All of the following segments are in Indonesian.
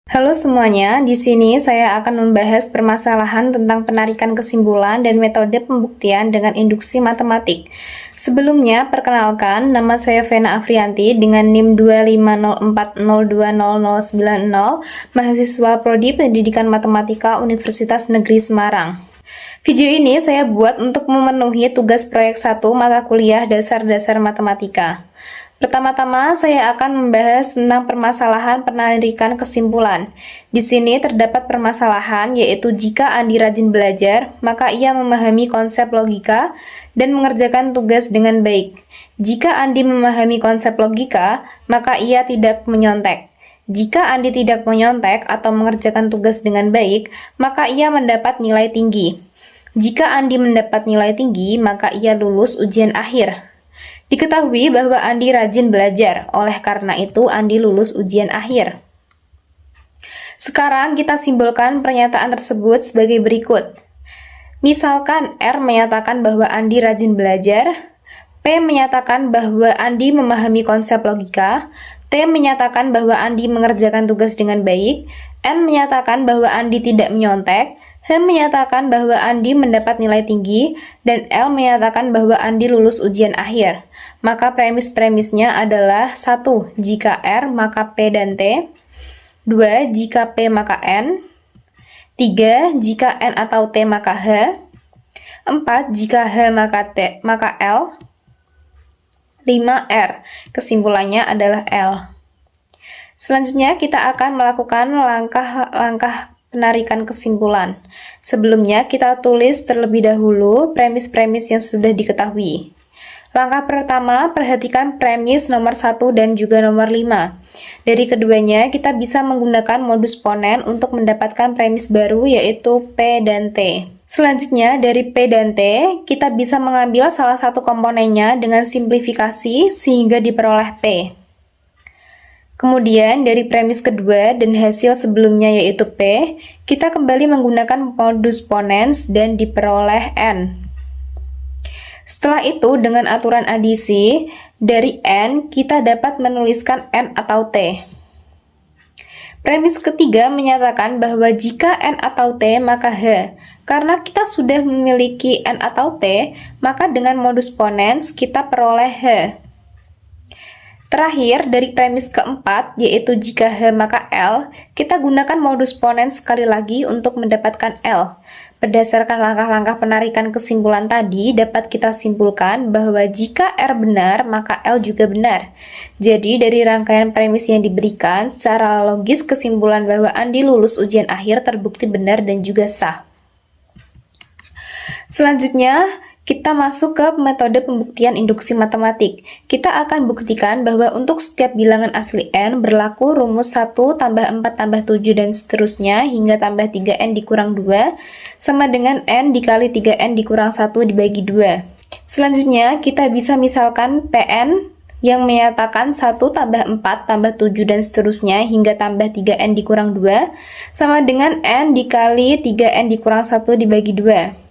Halo semuanya, di sini saya akan membahas permasalahan tentang penarikan kesimpulan dan metode pembuktian dengan induksi matematik. Sebelumnya, perkenalkan, nama saya Vena Afrianti dengan NIM 25040200090, mahasiswa Prodi Pendidikan Matematika Universitas Negeri Semarang. Video ini saya buat untuk memenuhi tugas proyek 1 mata kuliah dasar-dasar matematika. Pertama-tama, saya akan membahas tentang permasalahan penarikan kesimpulan. Di sini terdapat permasalahan, yaitu jika Andi rajin belajar, maka ia memahami konsep logika dan mengerjakan tugas dengan baik. Jika Andi memahami konsep logika, maka ia tidak menyontek. Jika Andi tidak menyontek atau mengerjakan tugas dengan baik, maka ia mendapat nilai tinggi. Jika Andi mendapat nilai tinggi, maka ia lulus ujian akhir. Diketahui bahwa Andi rajin belajar, oleh karena itu Andi lulus ujian akhir. Sekarang kita simbolkan pernyataan tersebut sebagai berikut. Misalkan R menyatakan bahwa Andi rajin belajar, P menyatakan bahwa Andi memahami konsep logika, T menyatakan bahwa Andi mengerjakan tugas dengan baik, N menyatakan bahwa Andi tidak menyontek, H menyatakan bahwa Andi mendapat nilai tinggi, dan L menyatakan bahwa Andi lulus ujian akhir. Maka premis-premisnya adalah 1. Jika R, maka P dan T. 2. Jika P, maka N. 3. Jika N atau T, maka H. 4. Jika H, maka L. 5. R. Kesimpulannya adalah L. Selanjutnya kita akan melakukan langkah-langkah penarikan kesimpulan. Sebelumnya kita tulis terlebih dahulu premis-premis yang sudah diketahui. Langkah pertama, perhatikan premis nomor 1 dan juga nomor 5. Dari keduanya, kita bisa menggunakan modus ponen untuk mendapatkan premis baru yaitu P dan T. Selanjutnya, dari P dan T, kita bisa mengambil salah satu komponennya dengan simplifikasi sehingga diperoleh P. Kemudian, dari premis kedua dan hasil sebelumnya yaitu P, kita kembali menggunakan modus ponens dan diperoleh N. Setelah itu, dengan aturan adisi, dari N kita dapat menuliskan N atau T. Premis ketiga menyatakan bahwa jika N atau T, maka H. Karena kita sudah memiliki N atau T, maka dengan modus ponens kita peroleh H. Terakhir, dari premis keempat, yaitu jika H maka L, kita gunakan modus ponens sekali lagi untuk mendapatkan L. Berdasarkan langkah-langkah penarikan kesimpulan tadi, dapat kita simpulkan bahwa jika R benar, maka L juga benar. Jadi, dari rangkaian premis yang diberikan, secara logis kesimpulan bahwa Andi lulus ujian akhir terbukti benar dan juga sah. Selanjutnya, kita masuk ke metode pembuktian induksi matematik. Kita akan buktikan bahwa untuk setiap bilangan asli N berlaku rumus 1 tambah 4 tambah 7 dan seterusnya hingga tambah 3N dikurang 2 sama dengan N dikali 3N dikurang 1 dibagi 2. Selanjutnya, kita bisa misalkan Pn yang menyatakan 1 tambah 4 tambah 7 dan seterusnya hingga tambah 3N dikurang 2 sama dengan N dikali 3N dikurang 1 dibagi 2.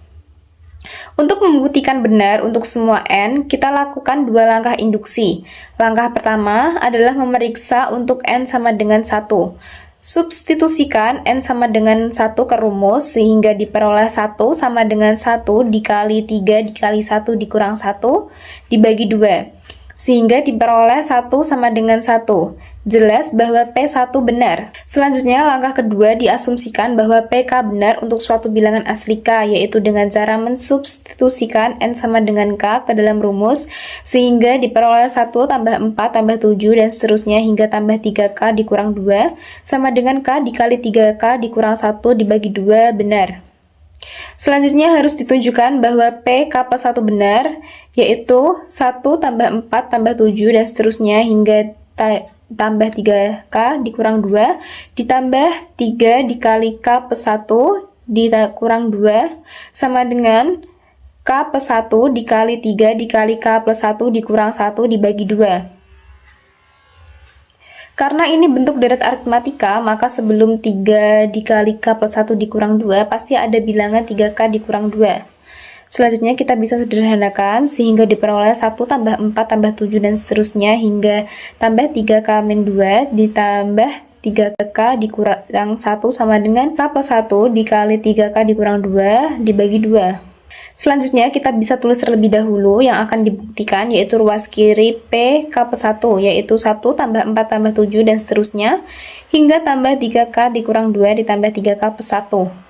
Untuk membuktikan benar untuk semua N, kita lakukan dua langkah induksi. Langkah pertama adalah memeriksa untuk N sama dengan 1. Substitusikan N sama dengan 1 ke rumus sehingga diperoleh 1 sama dengan 1 dikali 3 dikali 1 dikurang 1 dibagi 2. Sehingga diperoleh 1 sama dengan 1. Jelas bahwa P1 benar. Selanjutnya, langkah kedua diasumsikan bahwa PK benar untuk suatu bilangan asli K, yaitu dengan cara mensubstitusikan N sama dengan K ke dalam rumus, sehingga diperoleh 1 tambah 4 tambah 7 dan seterusnya hingga tambah 3K dikurang 2, sama dengan K dikali 3K dikurang 1 dibagi 2 benar. Selanjutnya harus ditunjukkan bahwa P K plus 1 benar, yaitu 1 tambah 4 tambah 7 dan seterusnya hingga tambah 3K dikurang 2 ditambah 3 dikali K plus 1 dikurang 2 sama dengan K plus 1 dikali 3 dikali K plus 1 dikurang 1 dibagi 2. Karena ini bentuk deret aritmatika, maka sebelum 3 dikali K plus 1 dikurang 2 pasti ada bilangan 3K dikurang 2. Selanjutnya kita bisa sederhanakan sehingga diperoleh 1 tambah 4 tambah 7 dan seterusnya hingga tambah 3K min 2 ditambah 3K dikurang 1 sama dengan K plus 1 dikali 3K dikurang 2 dibagi 2. Selanjutnya kita bisa tulis terlebih dahulu yang akan dibuktikan, yaitu ruas kiri P K plus 1, yaitu 1 tambah 4 tambah 7 dan seterusnya, hingga tambah 3K dikurang 2 ditambah 3K plus 1.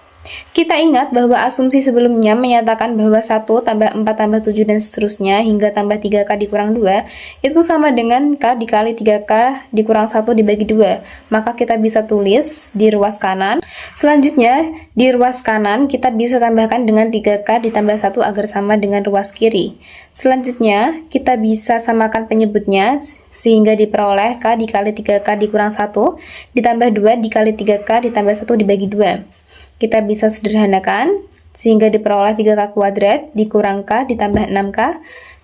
Kita ingat bahwa asumsi sebelumnya menyatakan bahwa 1 tambah 4 tambah 7 dan seterusnya hingga tambah 3K dikurang 2 itu sama dengan K dikali 3K dikurang 1 dibagi 2. Maka kita bisa tulis di ruas kanan. Selanjutnya di ruas kanan kita bisa tambahkan dengan 3K ditambah 1 agar sama dengan ruas kiri. Selanjutnya kita bisa samakan penyebutnya sehingga diperoleh K dikali 3K dikurang 1 ditambah 2 dikali 3K ditambah 1 dibagi 2. Kita bisa sederhanakan sehingga diperoleh 3K kuadrat dikurang K ditambah 6K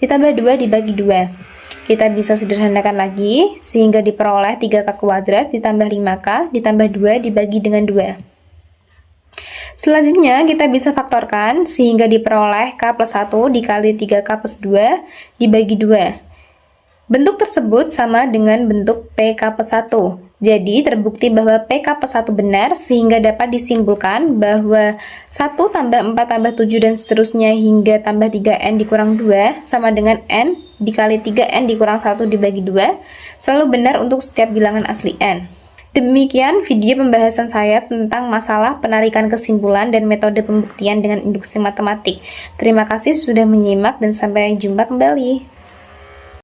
ditambah 2 dibagi 2. Kita bisa sederhanakan lagi sehingga diperoleh 3K kuadrat ditambah 5K ditambah 2 dibagi dengan 2. Selanjutnya kita bisa faktorkan sehingga diperoleh K plus 1 dikali 3K plus 2 dibagi 2. Bentuk tersebut sama dengan bentuk PK plus 1. Jadi terbukti bahwa PK plus 1 benar sehingga dapat disimpulkan bahwa 1 tambah 4 tambah 7 dan seterusnya hingga tambah 3N dikurang 2 sama dengan N dikali 3N dikurang 1 dibagi 2 selalu benar untuk setiap bilangan asli N. Demikian video pembahasan saya tentang masalah penarikan kesimpulan dan metode pembuktian dengan induksi matematik. Terima kasih sudah menyimak dan sampai jumpa kembali.